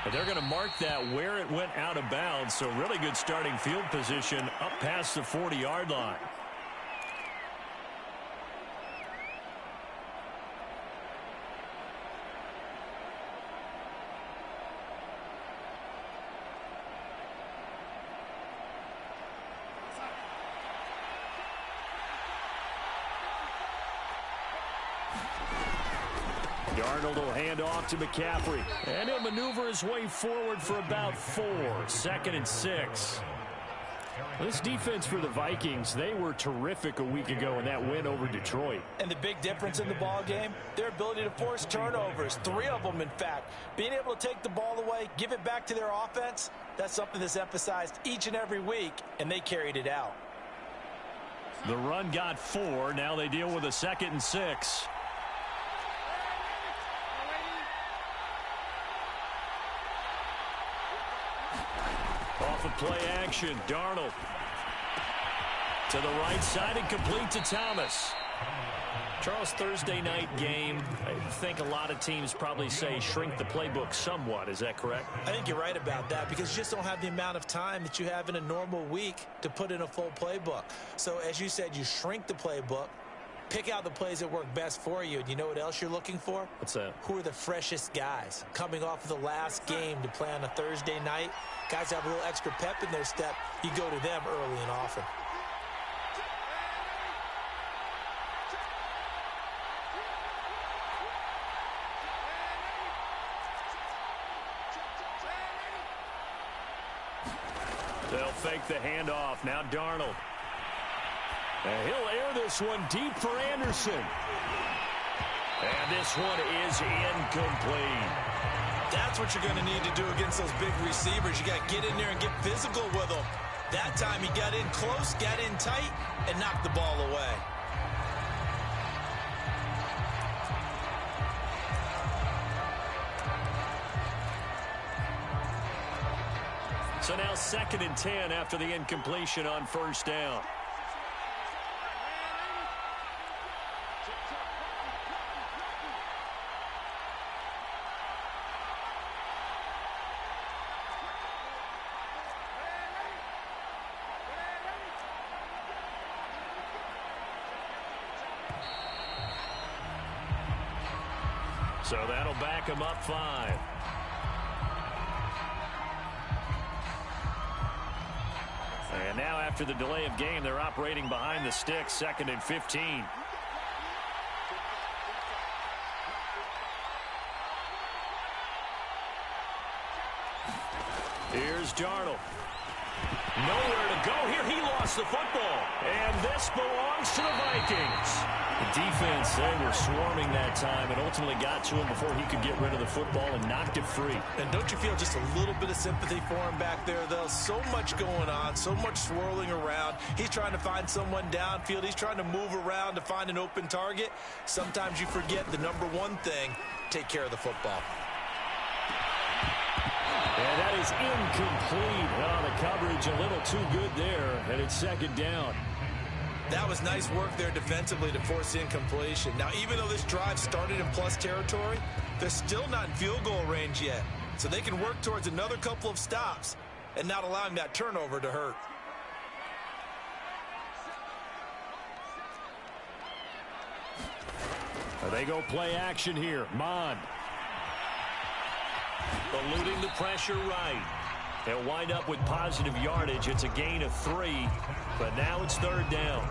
And they're going to mark that where it went out of bounds. So really good starting field position up past the 40-yard line. Darnold will hand off to McCaffrey. And he'll maneuver his way forward for about 4. 2nd and 6. This defense for the Vikings, they were terrific a week ago in that win over Detroit. And the big difference in the ball game, their ability to force turnovers. 3 of them, in fact. Being able to take the ball away, give it back to their offense, that's something that's emphasized each and every week, and they carried it out. The run got 4. Now they deal with a 2nd and 6. Off of play action, Darnold to the right side and complete to Thomas. Charles, Thursday night game, I think a lot of teams probably say shrink the playbook somewhat. Is that correct? I think you're right about that because you just don't have the amount of time that you have in a normal week to put in a full playbook. So as you said, you shrink the playbook, pick out the plays that work best for you. And you know what else you're looking for? What's that? Who are the freshest guys coming off of the last game to play on a Thursday night? Guys have a little extra pep in their step. You go to them early and often. They'll fake the handoff. Now Darnold. And he'll air this one deep for Anderson. And this one is incomplete. That's what you're going to need to do against those big receivers. You got to get in there and get physical with them. That time he got in close, got in tight, and knocked the ball away. So now 2nd and 10 after the incompletion on 1st down. So that'll back him up 5. And now after the delay of game, they're operating behind the sticks, 2nd and 15. Here's Darnold. Nowhere to go here. He lost the football. And this belongs to the Vikings. The defense, they were swarming that time and ultimately got to him before he could get rid of the football and knocked it free. And don't you feel just a little bit of sympathy for him back there, though? So much going on, so much swirling around. He's trying to find someone downfield. He's trying to move around to find an open target. Sometimes you forget the number one thing, take care of the football. And that is incomplete. Oh, the coverage a little too good there, and it's 2nd down. That was nice work there defensively to force incompletion. Now, even though this drive started in plus territory, they're still not in field goal range yet. So they can work towards another couple of stops and not allowing that turnover to hurt. They go play action here. Mond. Eluding the pressure right. They'll wind up with positive yardage. It's a gain of 3, but now it's 3rd down.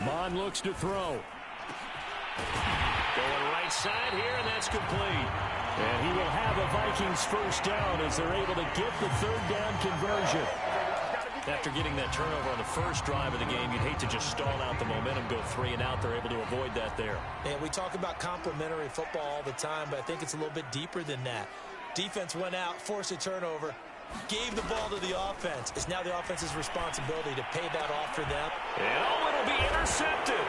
Mond looks to throw. Going right side here, and that's complete. And he will have a Vikings 1st down as they're able to get the 3rd down conversion. After getting that turnover on the first drive of the game, you'd hate to just stall out the momentum, go 3 and out. They're able to avoid that there. And we talk about complementary football all the time, but I think it's a little bit deeper than that. Defense went out, forced a turnover, gave the ball to the offense. It's now the offense's responsibility to pay that off for them. And it'll be intercepted.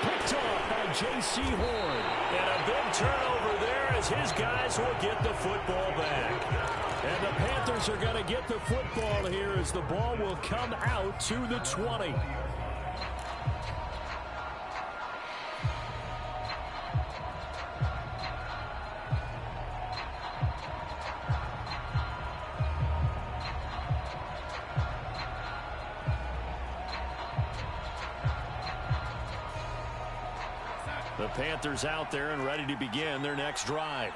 Picked off by J.C. Horn. And a big turnover there as his guys will get the football back. And the Panthers are going to get the football here as the ball will come out to the 20. The Panthers out there and ready to begin their next drive.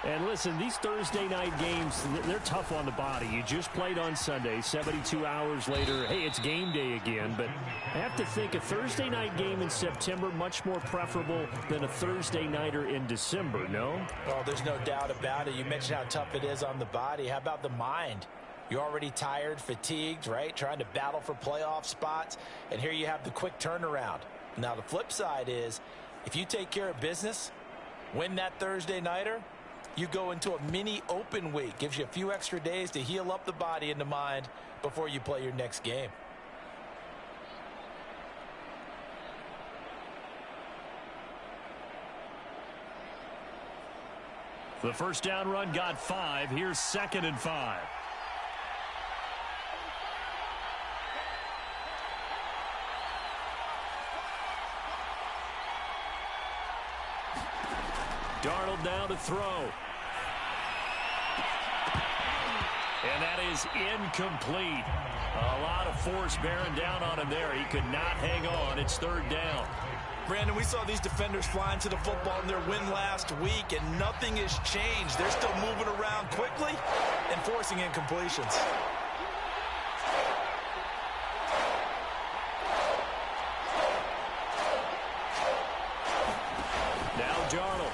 And listen, these Thursday night games, they're tough on the body. You just played on Sunday, 72 hours later, hey, it's game day again. But I have to think a Thursday night game in September much more preferable than a Thursday nighter in December, no? Oh, there's no doubt about it. You mentioned how tough it is on the body. How about the mind? You're already tired, fatigued, right? Trying to battle for playoff spots. And here you have the quick turnaround. Now, the flip side is, if you take care of business, win that Thursday nighter, you go into a mini open week. Gives you a few extra days to heal up the body and the mind before you play your next game. The first down run got 5. Here's 2nd and 5. Darnold now to throw. And that is incomplete. A lot of force bearing down on him there. He could not hang on. It's 3rd down. Brandon, we saw these defenders flying to the football in their win last week, and nothing has changed. They're still moving around quickly and forcing incompletions. Now Darnold.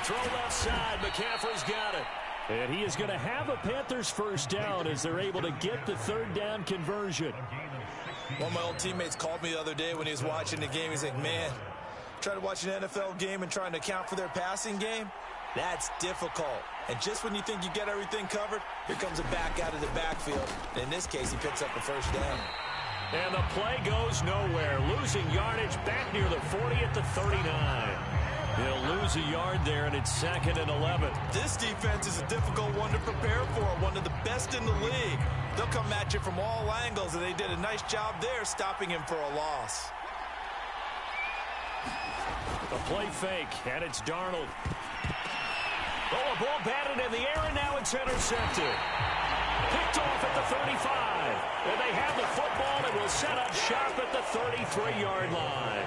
Throw left side. McCaffrey's got it. And he is going to have a Panthers first down as they're able to get the 3rd down conversion. One of my old teammates called me the other day when he was watching the game. He's like, man, trying to watch an NFL game and trying to account for their passing game, that's difficult. And just when you think you get everything covered, here comes a back out of the backfield. And in this case, he picks up the first down. And the play goes nowhere. Losing yardage back near the 40 at the 39. They'll lose a yard there, and it's 2nd and 11. This defense is a difficult one to prepare for, one of the best in the league. They'll come at you from all angles, and they did a nice job there stopping him for a loss. A play fake, and it's Darnold. Oh, a ball batted in the air, and now it's intercepted. Picked off at the 35. And they have the football and will set up shop at the 33-yard line.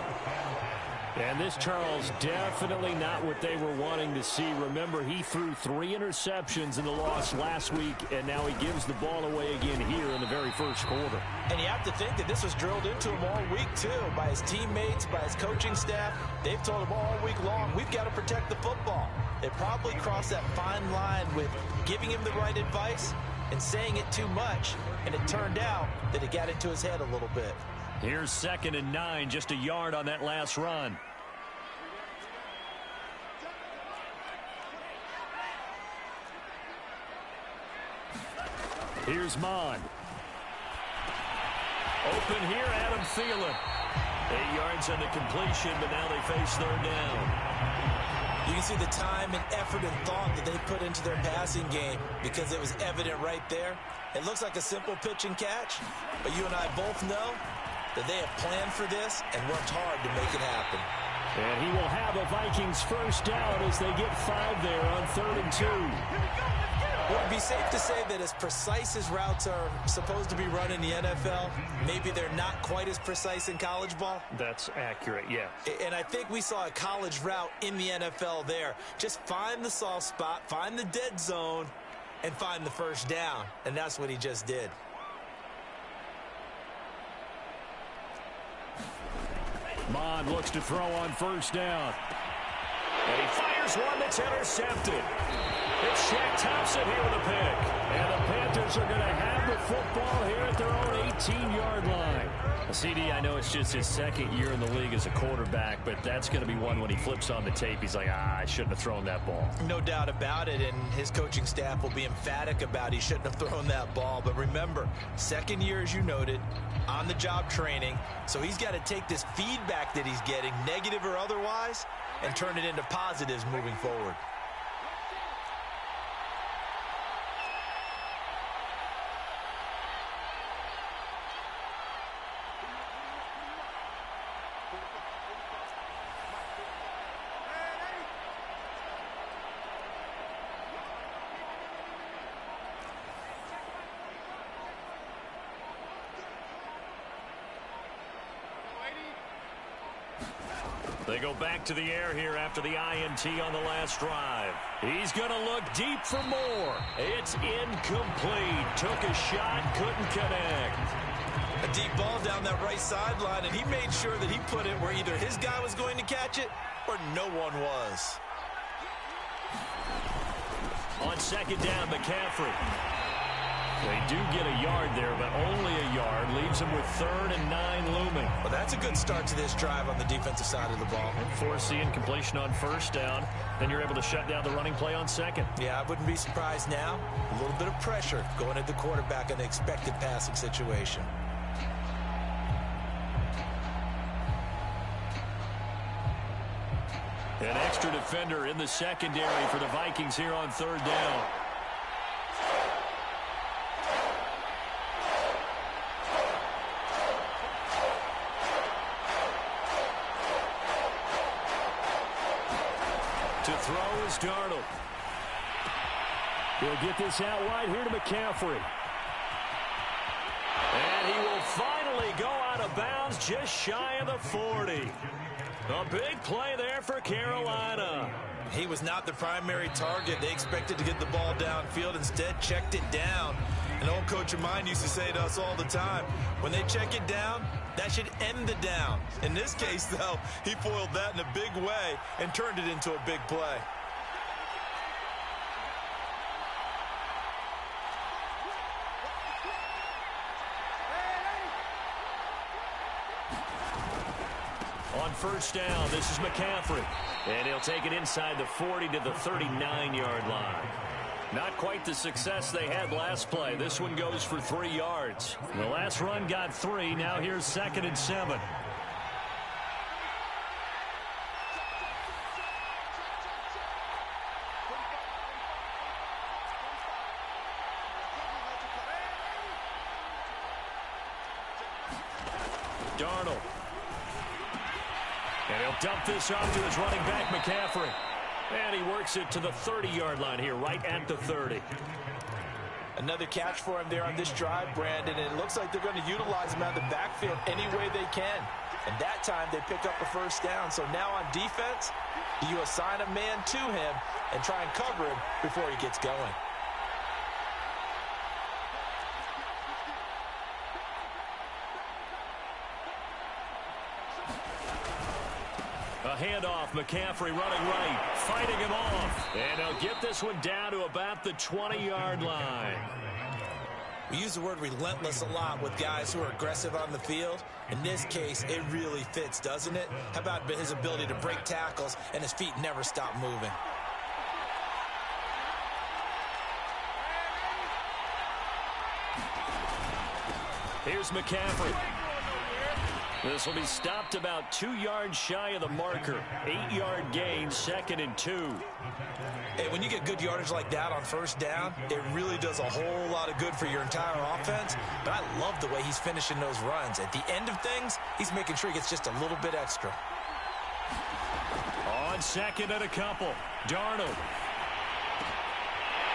And this, Charles, definitely not what they were wanting to see. Remember, he threw 3 interceptions in the loss last week, and now he gives the ball away again here in the very first quarter. And you have to think that this was drilled into him all week, too, by his teammates, by his coaching staff. They've told him all week long, we've got to protect the football. They probably crossed that fine line with giving him the right advice and saying it too much, and it turned out that it got into his head a little bit. Here's 2nd and 9, just a yard on that last run. Here's Mon. Open here, Adam Thielen. 8 yards on the completion, but now they face 3rd down. You can see the time and effort and thought that they put into their passing game because it was evident right there. It looks like a simple pitch and catch, but you and I both know that they have planned for this and worked hard to make it happen. And he will have a Vikings first down as they get 5 there on 3rd and 2. Would it be safe to say that as precise as routes are supposed to be run in the NFL, maybe they're not quite as precise in college ball? That's accurate, yeah. And I think we saw a college route in the NFL there. Just find the soft spot, find the dead zone, and find the first down. And that's what he just did. Mon looks to throw on first down. And he fires one that's intercepted. It's Shaq Thompson here with a pick. And the Panthers are going to have the football here at their own 18-yard line. CD, I know it's just his second year in the league as a quarterback, but that's going to be one when he flips on the tape. He's like, I shouldn't have thrown that ball. No doubt about it, and his coaching staff will be emphatic about he shouldn't have thrown that ball. But remember, second year, as you noted, on-the-job training, so he's got to take this feedback that he's getting, negative or otherwise, and turn it into positives moving forward. They go back to the air here after the INT on the last drive. He's going to look deep for more. It's incomplete. Took a shot, couldn't connect. A deep ball down that right sideline, and he made sure that he put it where either his guy was going to catch it or no one was. On second down, McCaffrey. They do get a yard there, but only a yard. Leaves them with 3rd and 9 looming. Well, that's a good start to this drive on the defensive side of the ball. Force the incompletion on first down. Then you're able to shut down the running play on second. Yeah, I wouldn't be surprised now. A little bit of pressure going at the quarterback in an expected passing situation. An extra defender in the secondary for the Vikings here on 3rd down. To throw is Darnold. He'll get this out wide here to McCaffrey. And he will finally go out of bounds just shy of the 40. A big play there for Carolina. He was not the primary target. They expected to get the ball downfield. Instead, checked it down. An old coach of mine used to say to us all the time, when they check it down, that should end the down. In this case, though, he foiled that in a big way and turned it into a big play. On first down, this is McCaffrey. And he'll take it inside the 40 to the 39-yard line. Not quite the success they had last play. This one goes for 3 yards. The last run got 3. Now here's 2nd and 7. Darnold. And he'll dump this off to his running back, McCaffrey. And he works it to the 30-yard line here, right at the 30. Another catch for him there on this drive, Brandon, and it looks like they're going to utilize him out of the backfield any way they can. And that time they pick up a first down. So now on defense, do you assign a man to him and try and cover him before he gets going? A handoff, McCaffrey running right, fighting him off. And he'll get this one down to about the 20-yard line. We use the word relentless a lot with guys who are aggressive on the field. In this case, it really fits, doesn't it? How about his ability to break tackles and his feet never stop moving? Here's McCaffrey. This will be stopped about 2 yards shy of the marker. 8-yard gain, 2nd and 2. Hey, when you get good yardage like that on first down, it really does a whole lot of good for your entire offense. But I love the way he's finishing those runs. At the end of things, he's making sure he gets just a little bit extra. On 2nd and a couple, Darnold.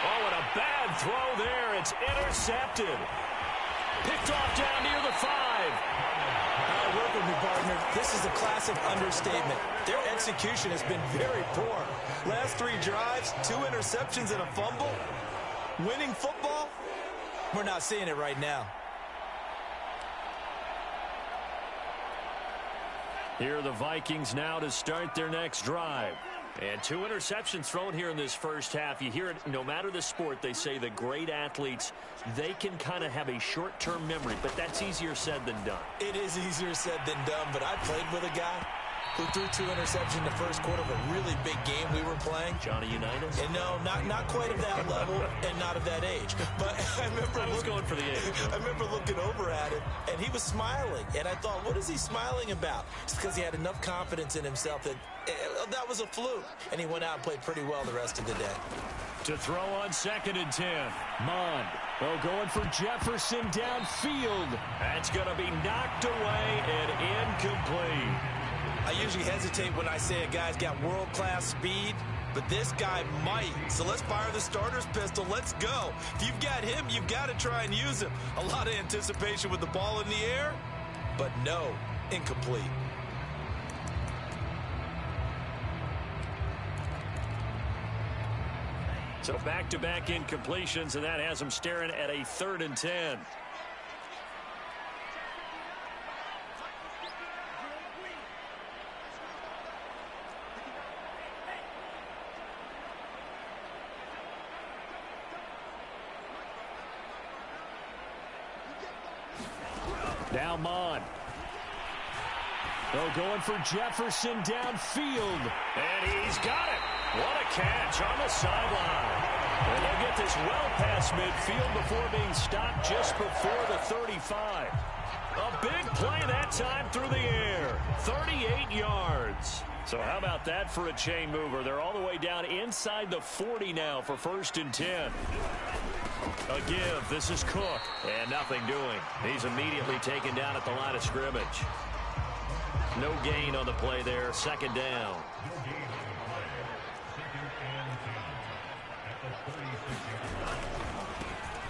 Oh, and a bad throw there. It's intercepted. Picked off down near the 5. Work with me, partner. This is a classic understatement. Their execution has been very poor. Last 3 drives, 2 interceptions and a fumble. Winning football? We're not seeing it right now. Here are the Vikings now to start their next drive. And 2 interceptions thrown here in this first half. You hear it, no matter the sport, they say the great athletes, they can kind of have a short-term memory, but that's easier said than done. It is easier said than done, but I played with a guy who threw 2 interceptions in the first quarter of a really big game we were playing. Johnny Unitas? And no, not quite of that level and not of that age. But I was going for the age. I remember looking over at him, and he was smiling. And I thought, what is he smiling about? It's because he had enough confidence in himself that that was a fluke. And he went out and played pretty well the rest of the day. To throw on 2nd and 10. Mond. Oh, going for Jefferson downfield. That's going to be knocked away and incomplete. I usually hesitate when I say a guy's got world-class speed, but this guy might. So let's fire the starter's pistol. Let's go. If you've got him, you've got to try and use him. A lot of anticipation with the ball in the air, but no, incomplete. So back-to-back incompletions, and that has him staring at a 3rd and 10. Now Mond. Oh, going for Jefferson downfield. And he's got it. What a catch on the sideline. And they'll get this well past midfield before being stopped just before the 35. A big play that time through the air. 38 yards. So how about that for a chain mover? They're all the way down inside the 40 now for 1st and 10. A give. This is Cook. And nothing doing. He's immediately taken down at the line of scrimmage. No gain on the play there. 2nd down.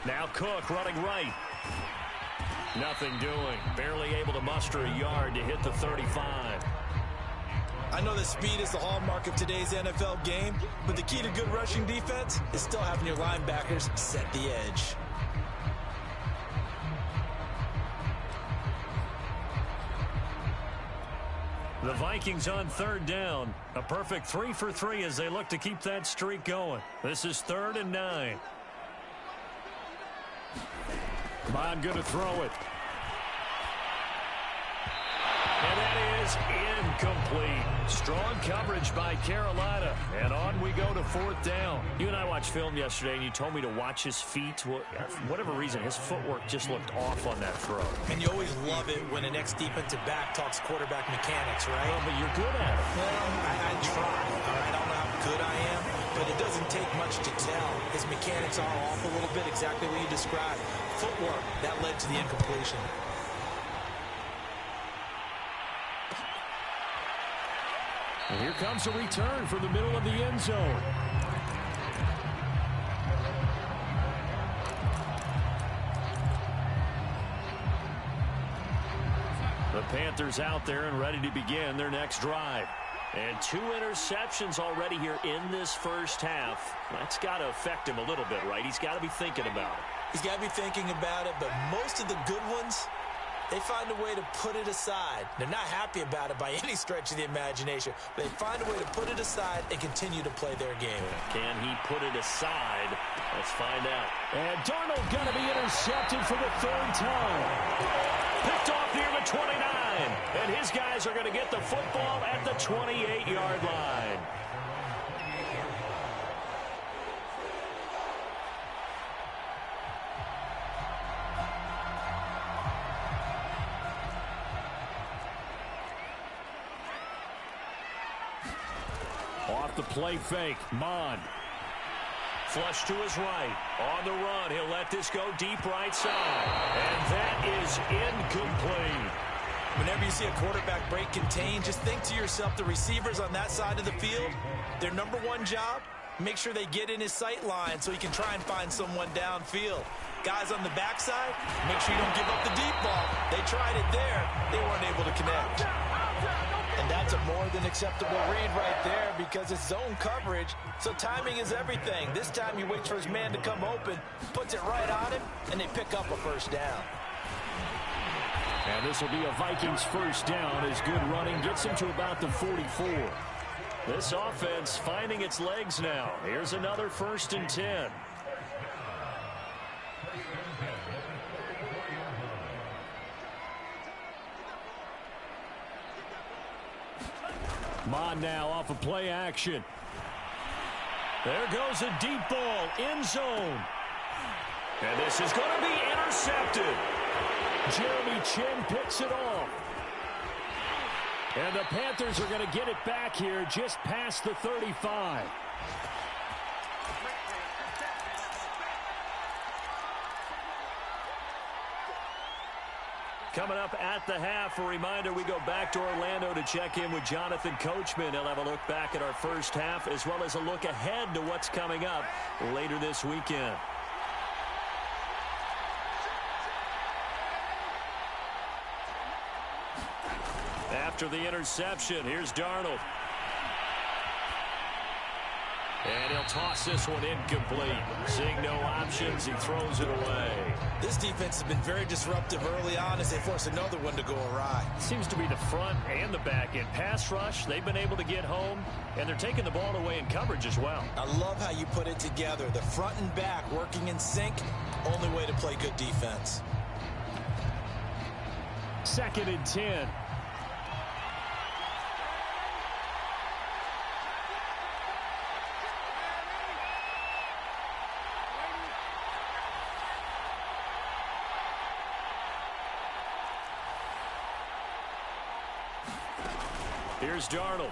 Now Cook running right. Nothing doing. Barely able to muster a yard to hit the 35. I know that speed is the hallmark of today's NFL game, but the key to good rushing defense is still having your linebackers set the edge. The Vikings on 3rd down. A perfect 3 for 3 as they look to keep that streak going. This is 3rd and 9. Bond going to throw it. And that is incomplete. Strong coverage by Carolina. And on we go to 4th down. You and I watched film yesterday, and you told me to watch his feet. Well, for whatever reason, his footwork just looked off on that throw. And you always love it when an ex-defensive back talks quarterback mechanics, right? Well, but you're good at it. Well, I try. All right, I don't know how good I am, but it doesn't take much to tell. His mechanics are off a little bit, exactly what you described. Footwork, that led to the incompletion. And here comes a return from the middle of the end zone. The Panthers out there and ready to begin their next drive. And 2 interceptions already here in this first half. That's got to affect him a little bit, right? He's got to be thinking about it. He's got to be thinking about it, but most of the good ones, they find a way to put it aside. They're not happy about it by any stretch of the imagination. But they find a way to put it aside and continue to play their game. Can he put it aside? Let's find out. And Darnold going to be intercepted for the 3rd time. Picked off near the 29. And his guys are going to get the football at the 28-yard line. Off the play fake, Mond. Flush to his right. On the run, he'll let this go deep right side. And that is incomplete. Whenever you see a quarterback break contain, just think to yourself, the receivers on that side of the field, their number one job, make sure they get in his sight line so he can try and find someone downfield. Guys on the backside, make sure you don't give up the deep ball. They tried it there. They weren't able to connect. And that's a more than acceptable read right there because it's zone coverage, so timing is everything. This time he waits for his man to come open, puts it right on him, and they pick up a 1st down. And this will be a Vikings 1st down as good running gets him to about the 44. This offense finding its legs now. Here's another 1st and 10. Mon now off of play action. There goes a deep ball, end zone. And this is going to be intercepted. Jeremy Chin picks it off. And the Panthers are going to get it back here just past the 35. Coming up at the half, a reminder, we go back to Orlando to check in with Jonathan Coachman. He'll have a look back at our first half as well as a look ahead to what's coming up later this weekend. After the interception, here's Darnold. And he'll toss this one incomplete. Seeing no options, he throws it away. This defense has been very disruptive early on as they force another one to go awry. Seems to be the front and the back end. Pass rush, they've been able to get home, and they're taking the ball away in coverage as well. I love how you put it together. The front and back working in sync, only way to play good defense. 2nd and 10. Here's Darnold.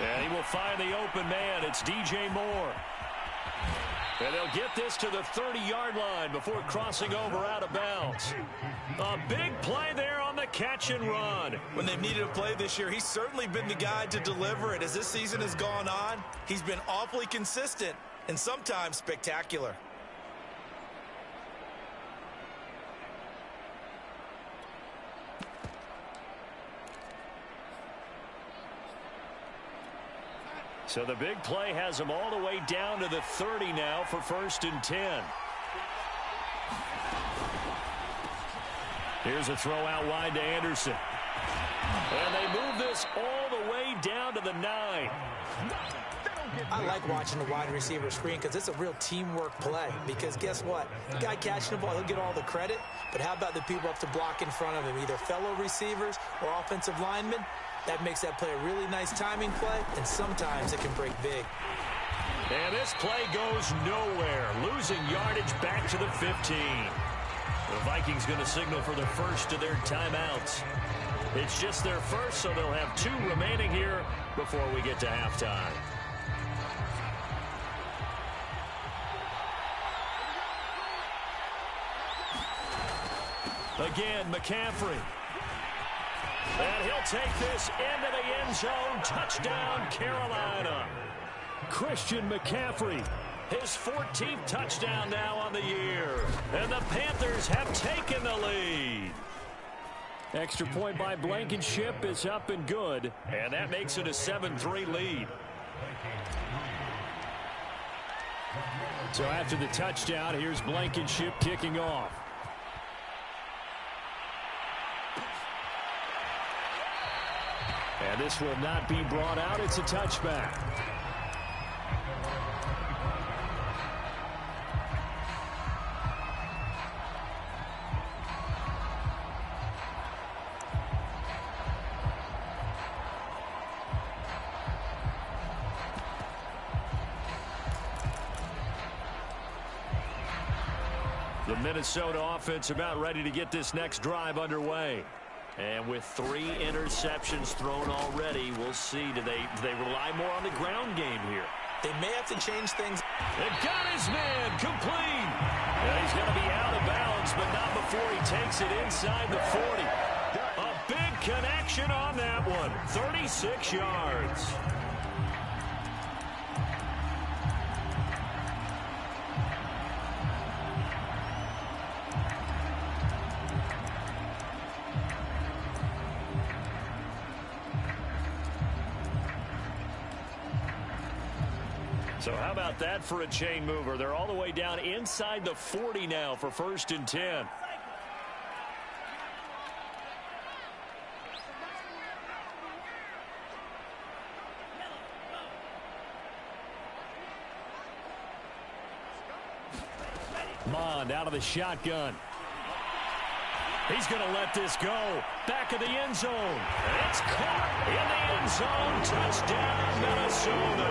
And he will find the open man. It's DJ Moore. And they'll get this to the 30-yard line before crossing over out of bounds. A big play there on the catch and run. When they've needed a play this year, he's certainly been the guy to deliver it. As this season has gone on, he's been awfully consistent and sometimes spectacular. So the big play has them all the way down to the 30 now for 1st and 10. Here's a throw out wide to Anderson. And they move this all the way down to the 9. I like watching the wide receiver screen because it's a real teamwork play. Because guess what? The guy catching the ball, he'll get all the credit. But how about the people up to block in front of him, either fellow receivers or offensive linemen? That makes that play a really nice timing play, and sometimes it can break big. And this play goes nowhere, losing yardage back to the 15. The Vikings going to signal for the first of their timeouts. It's just their first, so they'll have 2 remaining here before we get to halftime. Again, McCaffrey. And he'll take this into the end zone. Touchdown, Carolina. Christian McCaffrey, his 14th touchdown now on the year. And the Panthers have taken the lead. Extra point by Blankenship is up and good. And that makes it a 7-3 lead. So after the touchdown, here's Blankenship kicking off. And this will not be brought out. It's a touchback. The Minnesota offense about ready to get this next drive underway. And with 3 interceptions thrown already, we'll see. Do they rely more on the ground game here? They may have to change things. They've got his man complete. And he's going to be out of bounds, but not before he takes it inside the 40. A big connection on that one. 36 yards. So how about that for a chain mover? They're all the way down inside the 40 now for 1st and 10. Mond out of the shotgun. He's going to let this go. Back of the end zone. And it's caught in the end zone. Touchdown, Minnesota.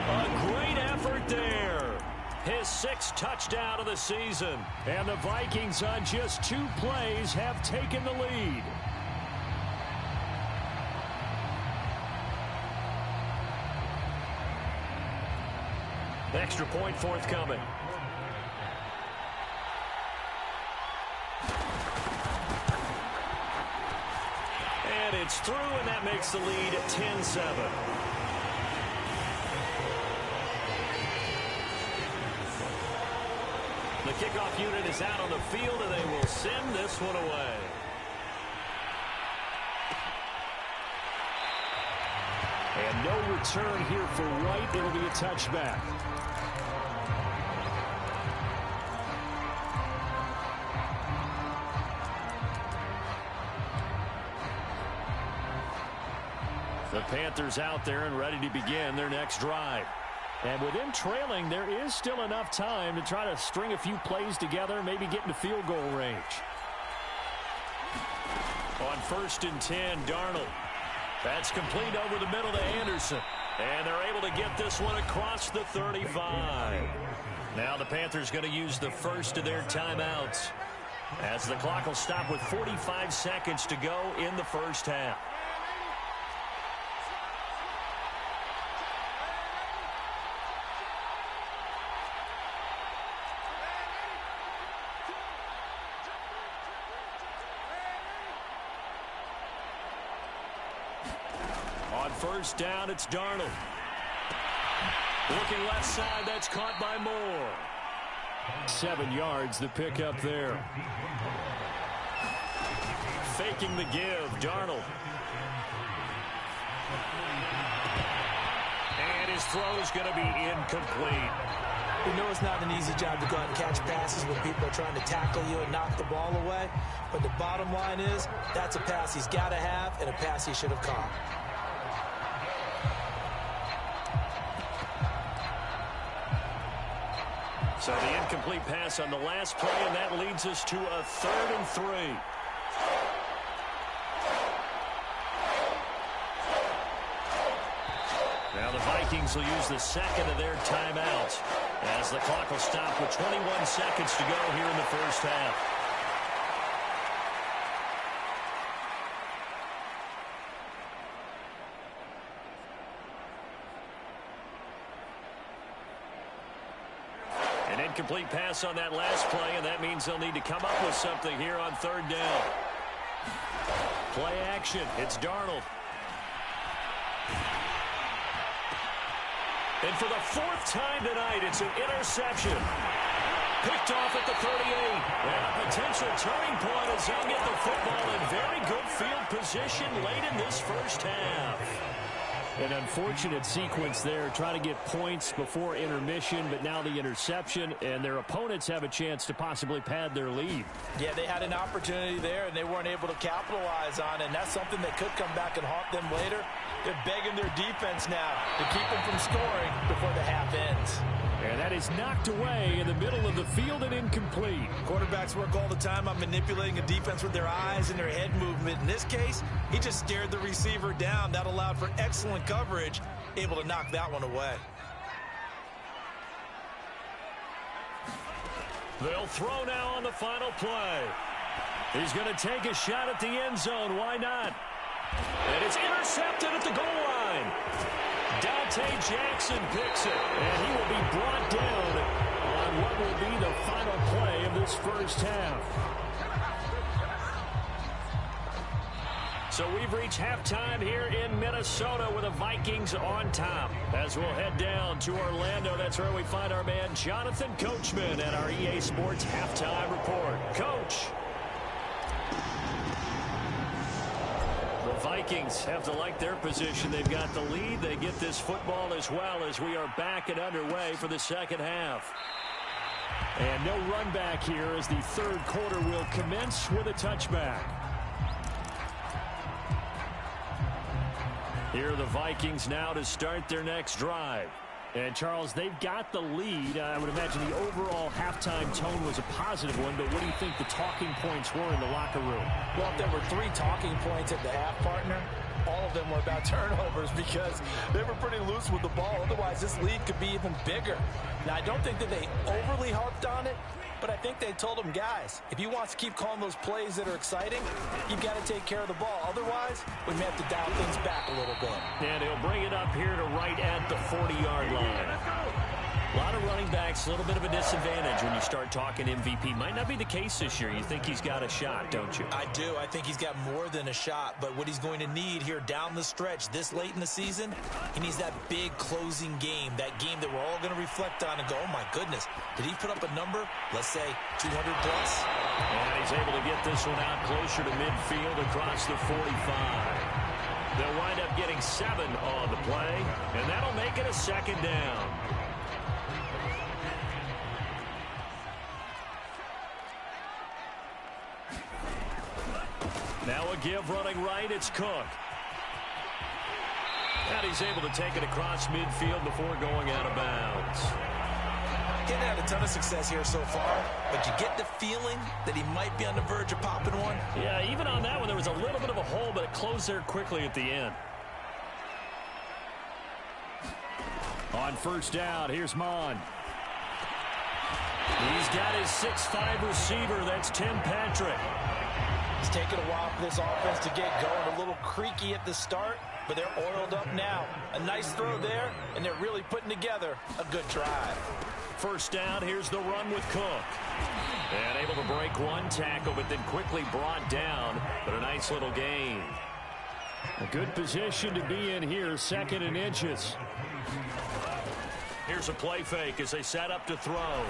A great effort there. His 6th touchdown of the season. And the Vikings on just 2 plays have taken the lead. Extra point forthcoming. And it's through, and that makes the lead 10-7. The kickoff unit is out on the field, and they will send this one away. And no return here for White. It'll be a touchback. The Panthers out there and ready to begin their next drive. And with them trailing, there is still enough time to try to string a few plays together, maybe get into field goal range. On 1st and 10, Darnold. That's complete over the middle to Anderson. And they're able to get this one across the 35. Now the Panthers going to use the first of their timeouts, as the clock will stop with 45 seconds to go in the first half. First down, it's Darnold. Looking left side, that's caught by Moore. 7 yards, the pickup there. Faking the give, Darnold. And his throw is going to be incomplete. You know it's not an easy job to go out and catch passes when people are trying to tackle you and knock the ball away. But the bottom line is, that's a pass he's got to have and a pass he should have caught. So the incomplete pass on the last play, and that leads us to a 3rd and 3. Now the Vikings will use the 2nd of their timeouts, as the clock will stop with 21 seconds to go here in the first half. Incomplete pass on that last play, and that means they'll need to come up with something here on 3rd down. Play action. It's Darnold. And for the 4th time tonight, it's an interception. Picked off at the 38. And a potential turning point as they'll get the football in very good field position late in this first half. An unfortunate sequence there, trying to get points before intermission, but now the interception, and their opponents have a chance to possibly pad their lead. Yeah, they had an opportunity there, and they weren't able to capitalize on it, and that's something that could come back and haunt them later. They're begging their defense now to keep them from scoring before the half ends. And that is knocked away in the middle of the field and incomplete. Quarterbacks work all the time on manipulating a defense with their eyes and their head movement. In this case, he just stared the receiver down. That allowed for excellent coverage, able to knock that one away. They'll throw now on the final play. He's going to take a shot at the end zone. Why not? And it's intercepted at the goal line. Dante Jackson picks it, and he will be brought down on what will be the final play of this first half. So we've reached halftime here in Minnesota with the Vikings on top. As we'll head down to Orlando, that's where we find our man Jonathan Coachman at our EA Sports Halftime Report. Coach. The Vikings have to like their position. They've got the lead. They get this football as well as we are back and underway for the second half. And no run back here as the third quarter will commence with a touchback. Here are the Vikings now to start their next drive. And, Charles, they've got the lead. I would imagine the overall halftime tone was a positive one, but what do you think the talking points were in the locker room? Well, if there were 3 talking points at the half, partner, all of them were about turnovers because they were pretty loose with the ball. Otherwise, this lead could be even bigger. Now, I don't think that they overly harped on it, but I think they told them, guys, if you want to keep calling those plays that are exciting, you've got to take care of the ball. Otherwise, we may have to dial things back a little bit. And he'll bring it up here to right at the 40-yard line. A lot of running backs, a little bit of a disadvantage when you start talking MVP. Might not be the case this year. You think he's got a shot, don't you? I do. I think he's got more than a shot. But what he's going to need here down the stretch this late in the season, he needs that big closing game, that game that we're all going to reflect on and go, oh, my goodness, did he put up a number, let's say, 200 plus? And he's able to get this one out closer to midfield across the 45. They'll wind up getting 7 on the play, and that'll make it a second down. Now a give running right, it's Cook. And he's able to take it across midfield before going out of bounds. He hasn't had a ton of success here so far, but you get the feeling that he might be on the verge of popping one. Yeah, even on that one, there was a little bit of a hole, but it closed there quickly at the end. On first down, here's Mon. He's got his 6'5" receiver, that's Tim Patrick. It's taken a while for this offense to get going. A little creaky at the start, but they're oiled up now. A nice throw there, and they're really putting together a good drive. First down, here's the run with Cook. And able to break one tackle, but then quickly brought down. But a nice little gain. A good position to be in here, 2nd and inches. Here's a play fake as they set up to throw.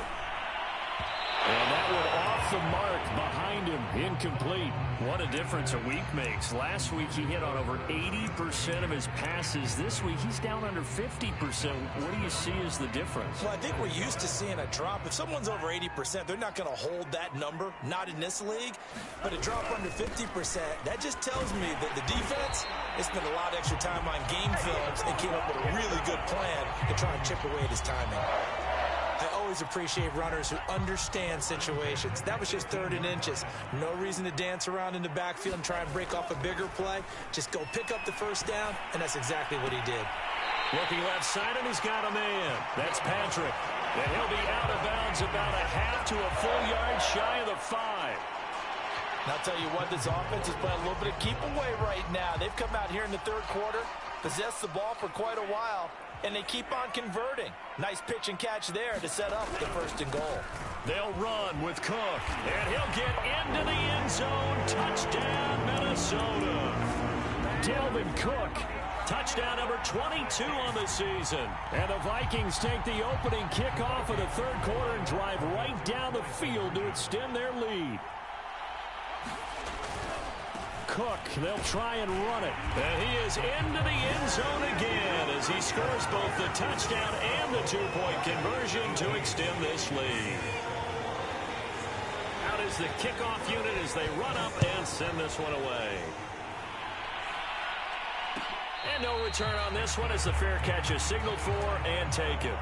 And that one off the mark behind him, incomplete. What a difference a week makes. Last week he hit on over 80% of his passes. This week he's down under 50%. What do you see as the difference? Well, I think we're used to seeing a drop. If someone's over 80%, they're not going to hold that number, not in this league. But a drop under 50%, that just tells me that the defense has spent a lot of extra time on game films and came up with a really good plan to try and chip away at his timing. I always appreciate runners who understand situations. That was just 3rd and inches. No reason to dance around in the backfield and try and break off a bigger play. Just go pick up the first down, and that's exactly what he did. Looking left side, and he's got a man. That's Patrick. And he'll be out of bounds about a half to a full yard shy of the 5. And I'll tell you what, this offense is playing a little bit of keep away right now. They've come out here in the 3rd quarter, possessed the ball for quite a while, and they keep on converting. Nice pitch and catch there to set up the 1st and goal. They'll run with Cook, and he'll get into the end zone. Touchdown, Minnesota. Dalvin Cook, touchdown number 22 on the season. And the Vikings take the opening kickoff of the 3rd quarter and drive right down the field to extend their lead. Cook, they'll try and run it. And he is into the end zone again as he scores both the touchdown and the 2-point conversion to extend this lead. Out is the kickoff unit as they run up and send this one away. And no return on this one as the fair catch is signaled for and taken.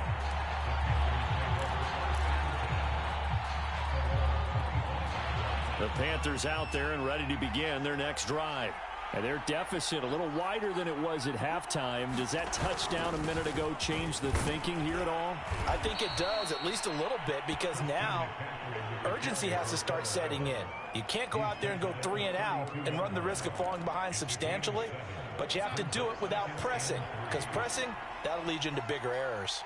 The Panthers out there and ready to begin their next drive. And their deficit a little wider than it was at halftime. Does that touchdown a minute ago change the thinking here at all? I think it does, at least a little bit, because now urgency has to start setting in. You can't go out there and go 3 and out and run the risk of falling behind substantially, but you have to do it without pressing, because pressing, that'll lead you into bigger errors.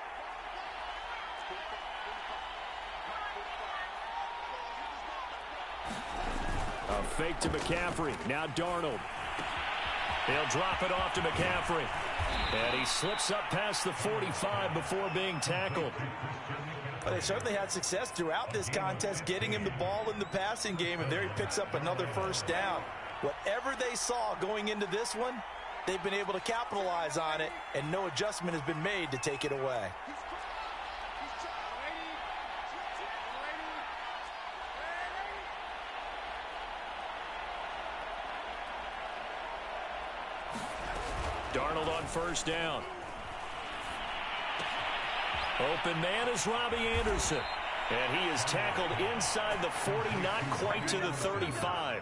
A fake to McCaffrey. Now Darnold. They'll drop it off to McCaffrey. And he slips up past the 45 before being tackled. Well, they certainly had success throughout this contest getting him the ball in the passing game, and there he picks up another 1st down. Whatever they saw going into this one, they've been able to capitalize on it, and no adjustment has been made to take it away. Darnold on first down. Open man is Robbie Anderson. And he is tackled inside the 40, not quite to the 35.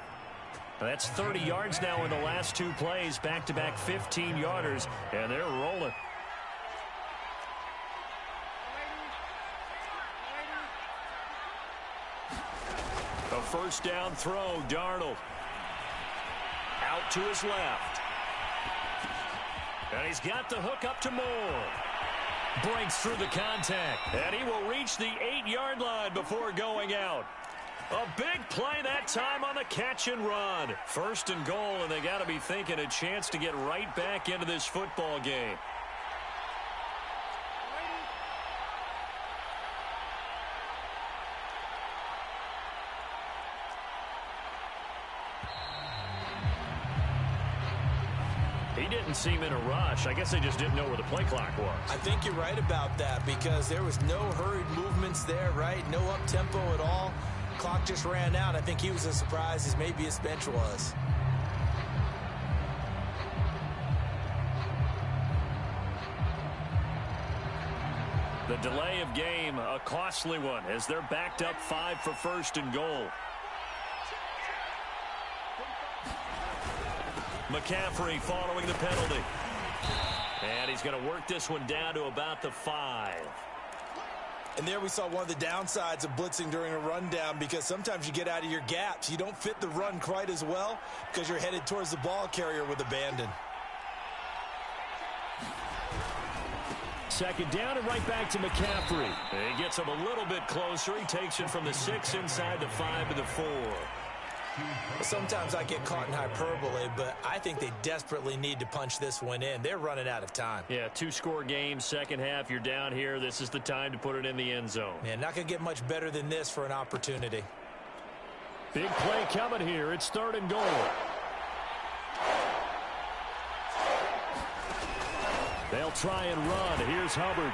That's 30 yards now in the last two plays, back-to-back 15-yarders, and they're rolling. A first down throw, Darnold. Out to his left. And he's got the hook up to Moore. Breaks through the contact, and he will reach the 8-yard line before going out. A big play that time on the catch and run. First and goal, and they got to be thinking a chance to get right back into this football game. He didn't seem in a rush. I guess they just didn't know where the play clock was. I think you're right about that because there was no hurried movements there, right? No up-tempo at all. Clock just ran out. I think he was as surprised as maybe his bench was. The delay of game, a costly one, as they're backed up 5 for first and goal. McCaffrey following the penalty. And he's going to work this one down to about the 5. And there we saw one of the downsides of blitzing during a rundown because sometimes you get out of your gaps. You don't fit the run quite as well because you're headed towards the ball carrier with abandon. Second down and right back to McCaffrey. And he gets him a little bit closer. He takes it from the 6 inside the 5 to the 4. Well, sometimes I get caught in hyperbole, but I think they desperately need to punch this one in. They're running out of time. Yeah, 2-score game, second half, you're down here. This is the time to put it in the end zone. Man, not going to get much better than this for an opportunity. Big play coming here. It's third and goal. They'll try and run. Here's Hubbard.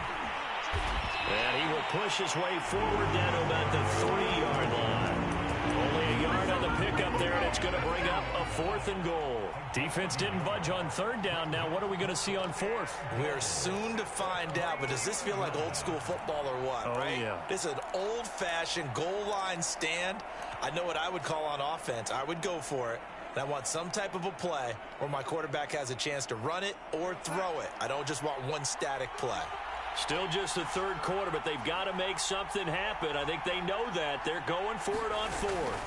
And he will push his way forward down to about the 3-yard line. Only a yard on the pickup there, and it's going to bring up a 4th and goal. Defense didn't budge on third down. Now what are we going to see on 4th? We're soon to find out, but does this feel like old school football or what, right? Yeah. This is an old-fashioned goal line stand. I know what I would call on offense. I would go for it. And I want some type of a play where my quarterback has a chance to run it or throw it. I don't just want one static play. Still just the third quarter, but they've got to make something happen. I think they know that. They're going for it on 4th.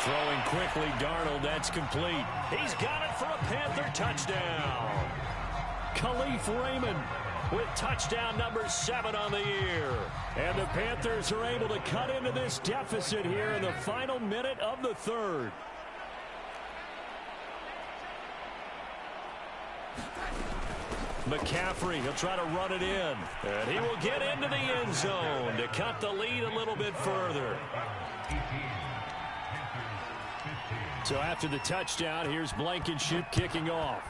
Throwing quickly, Darnold. That's complete. He's got it for a Panther touchdown. Khalif Raymond with touchdown number 7 on the year. And the Panthers are able to cut into this deficit here in the final minute of the third. McCaffrey, he'll try to run it in. And he will get into the end zone to cut the lead a little bit further. So after the touchdown, here's Blankenship kicking off.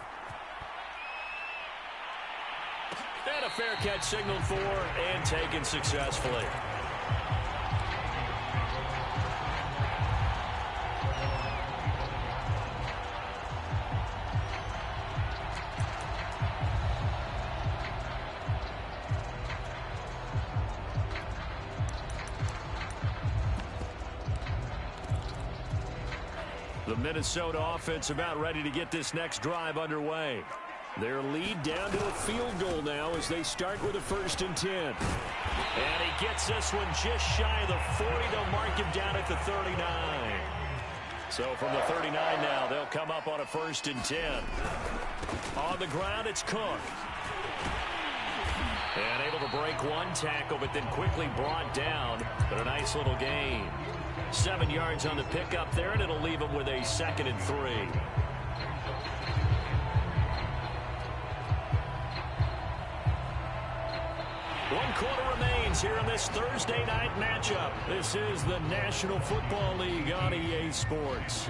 And a fair catch signaled for and taken successfully. The Minnesota offense about ready to get this next drive underway. Their lead down to a field goal now as they start with a 1st and 10. And he gets this one just shy of the 40. They'll mark him down at the 39. So from the 39 now, they'll come up on a 1st and 10. On the ground, it's Cook. And able to break one tackle, but then quickly brought down. But a nice little gain. 7 yards on the pickup there, and it'll leave him with a 2nd and 3. 1 quarter remains here in this Thursday night matchup. This is the National Football League on EA Sports.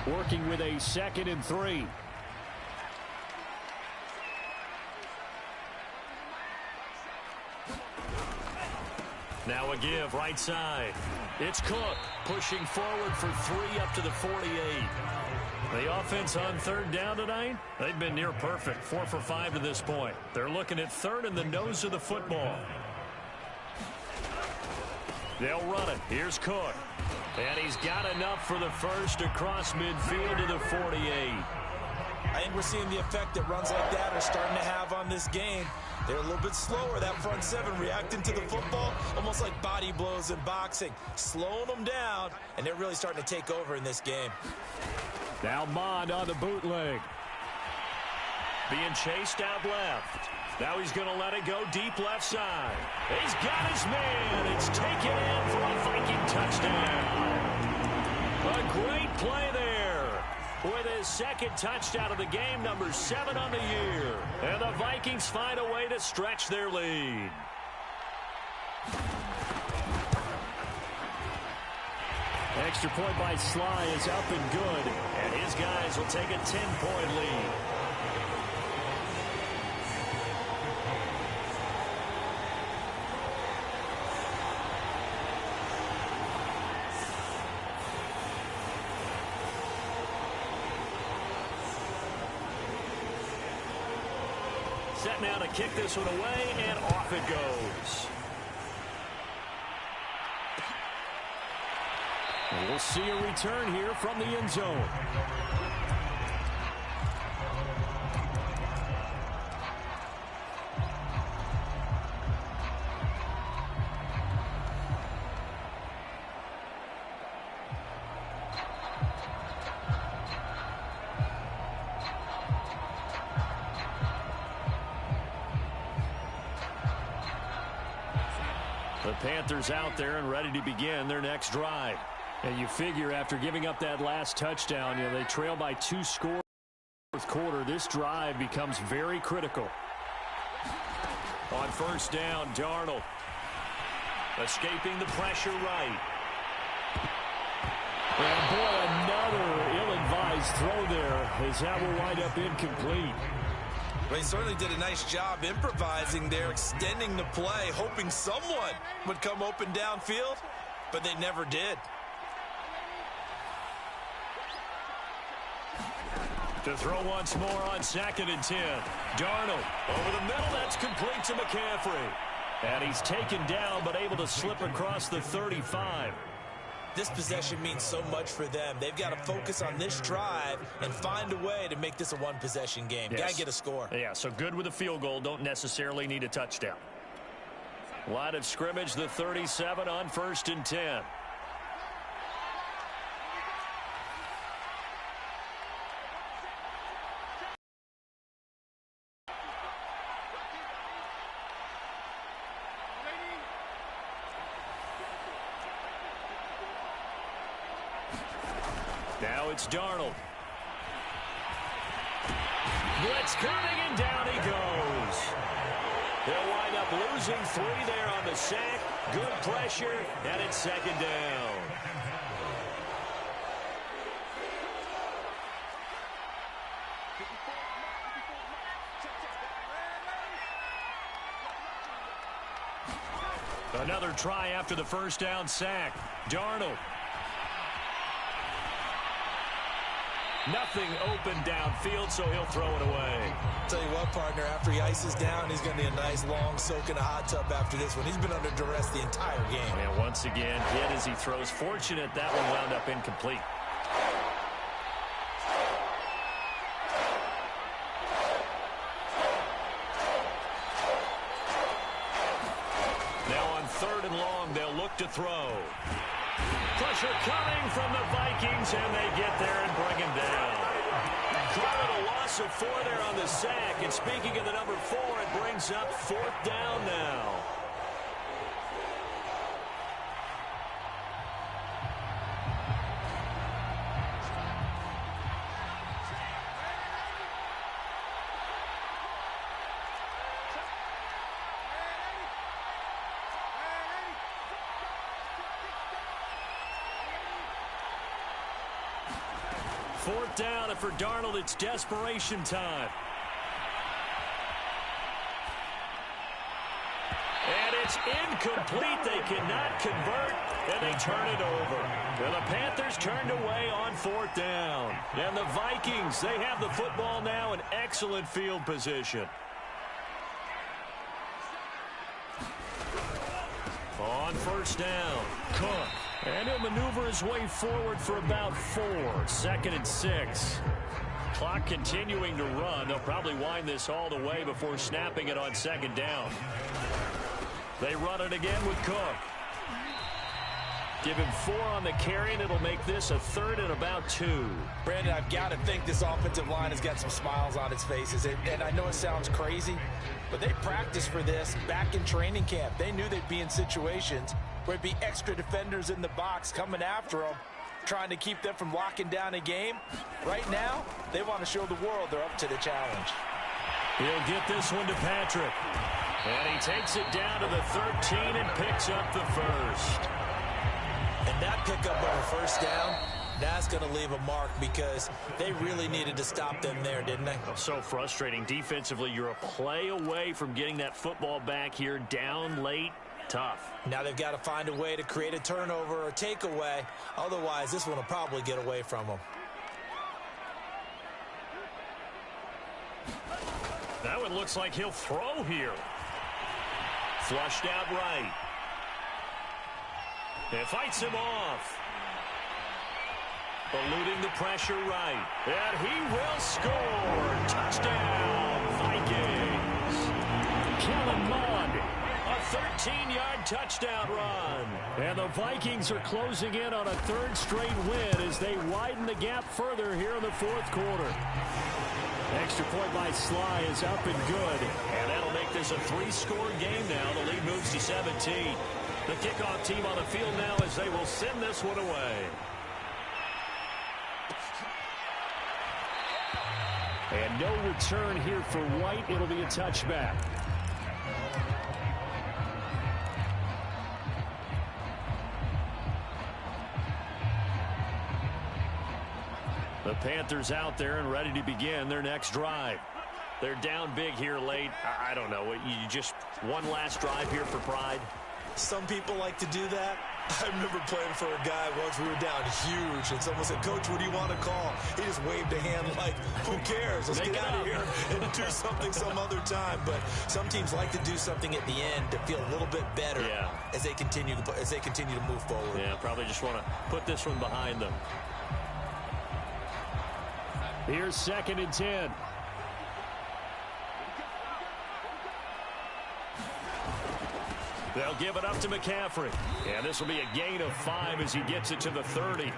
Working with a 2nd and 3. Now a give right side. It's Cook pushing forward for 3 up to the 48. The offense on third down tonight, they've been near perfect, 4 for 5 to this point. They're looking at third in the nose of the football. They'll run it. Here's Cook. And he's got enough for the first across midfield to the 48. I think we're seeing the effect that runs like that are starting to have on this game. They're a little bit slower, that front seven, reacting to the football, almost like body blows in boxing, slowing them down, and they're really starting to take over in this game. Now Mond on the bootleg. Being chased out left. Now he's going to let it go deep left side. He's got his man. It's taken in for a Viking touchdown. A great play there. With his second touchdown of the game, number 7 on the year. And the Vikings find a way to stretch their lead. Extra point by Sly is up and good. And his guys will take a 10-point lead. Set now to kick this one away, and off it goes. And we'll see a return here from the end zone. The Panthers out there and ready to begin their next drive. And you figure after giving up that last touchdown, they trail by 2 scores in the fourth quarter. This drive becomes very critical. On first down, Darnold. Escaping the pressure right. And boy, another ill-advised throw there as that will wind up incomplete. Well, he certainly did a nice job improvising there, extending the play, hoping someone would come open downfield, but they never did. To throw once more on 2nd and 10. Darnold over the middle. That's complete to McCaffrey. And he's taken down but able to slip across the 35. This possession means so much for them. They've got to focus on this drive and find a way to make this a one-possession game. Yes. Got to get a score. Yeah, so good with a field goal. Don't necessarily need a touchdown. Line of scrimmage, the 37 on 1st and 10. Now it's Darnold. Blitz coming, and down he goes. They'll wind up losing 3 there on the sack. Good pressure, and it's 2nd down. Another try after the first down sack. Darnold. Nothing open downfield, so he'll throw it away. Tell you what, partner, after he ices down, he's going to need a nice long soak in a hot tub after this one. He's been under duress the entire game. And once again, hit as he throws. Fortunate that one wound up incomplete. Now on 3rd and long, they'll look to throw. Pressure coming from the Vikings, and they get there and bring him down. Caught at a loss of 4 there on the sack. And speaking of the number 4, it brings up 4th down now. Fourth down, and for Darnold, it's desperation time. And It's incomplete. They cannot convert, and they turn it over. And the Panthers turned away on 4th down. And the Vikings, they have the football now in excellent field position. On 1st down, Cook. And he'll maneuver his way forward for about 4. 2nd and 6. Clock continuing to run. They'll probably wind this all the way before snapping it on 2nd down. They run it again with Cook. Give him 4 on the carry, and it'll make this a 3rd and about 2. Brandon, I've got to think this offensive line has got some smiles on its faces. And I know it sounds crazy, but they practiced for this back in training camp. They knew they'd be in situations where there'd be extra defenders in the box coming after them, trying to keep them from locking down a game. Right now, they want to show the world they're up to the challenge. He'll get this one to Patrick. And he takes it down to the 13 and picks up the 1st. And that pickup on a 1st down, that's going to leave a mark because they really needed to stop them there, didn't they? So frustrating. Defensively, you're a play away from getting that football back here, down late. Tough. Now they've got to find a way to create a turnover or takeaway. Otherwise, this one will probably get away from them. That one looks like he'll throw here. Flushed out right. It fights him off. Eluding the pressure right. And he will score. Touchdown, Vikings. Kellen Mond. A 13-yard touchdown run. And the Vikings are closing in on a 3rd straight win as they widen the gap further here in the 4th quarter. Extra point by Sly is up and good. And that'll make this a 3-score game now. The lead moves to 17. The kickoff team on the field now as they will send this one away. And no return here for White. It'll be a touchback. The Panthers out there and ready to begin their next drive. They're down big here late. I don't know. You just one last drive here for pride. Some people like to do that. I remember playing for a guy once. We were down huge, and someone said, "Coach, what do you want to call?" He just waved a hand like, "Who cares? Let's get out of here and do something some other time." But some teams like to do something at the end to feel a little bit better as they continue to move forward. Yeah, probably just want to put this one behind them. Here's 2nd and 10. They'll give it up to McCaffrey. And this will be a gain of 5 as he gets it to the 30.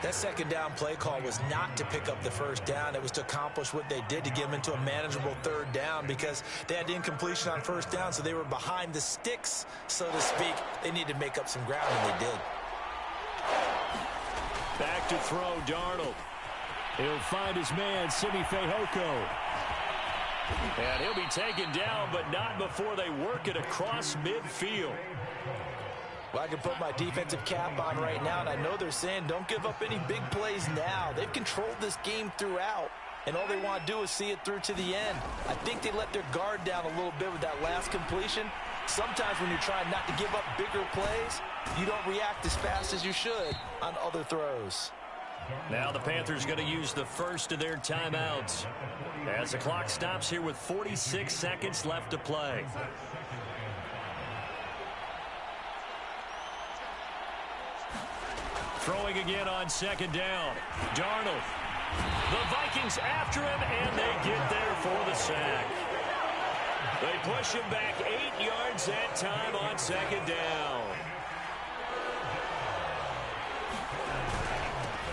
That 2nd down play call was not to pick up the 1st down. It was to accomplish what they did, to get them into a manageable 3rd down, because they had incompletion on 1st down, so they were behind the sticks, so to speak. They needed to make up some ground, and they did. Back to throw, Darnold. He'll find his man, Simi Fehoko. And he'll be taken down, but not before they work it across midfield. Well, I can put my defensive cap on right now, and I know they're saying don't give up any big plays now. They've controlled this game throughout, and all they want to do is see it through to the end. I think they let their guard down a little bit with that last completion. Sometimes when you're trying not to give up bigger plays, you don't react as fast as you should on other throws. Now the Panthers going to use the first of their timeouts as the clock stops here with 46 seconds left to play. Throwing again on 2nd down. Darnold. The Vikings after him, and they get there for the sack. They push him back 8 yards that time on 2nd down.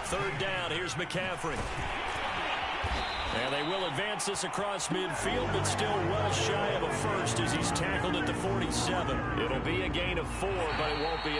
3rd down, here's McCaffrey. And they will advance this across midfield, but still well shy of a first as he's tackled at the 47. It'll be a gain of 4, but it won't be enough.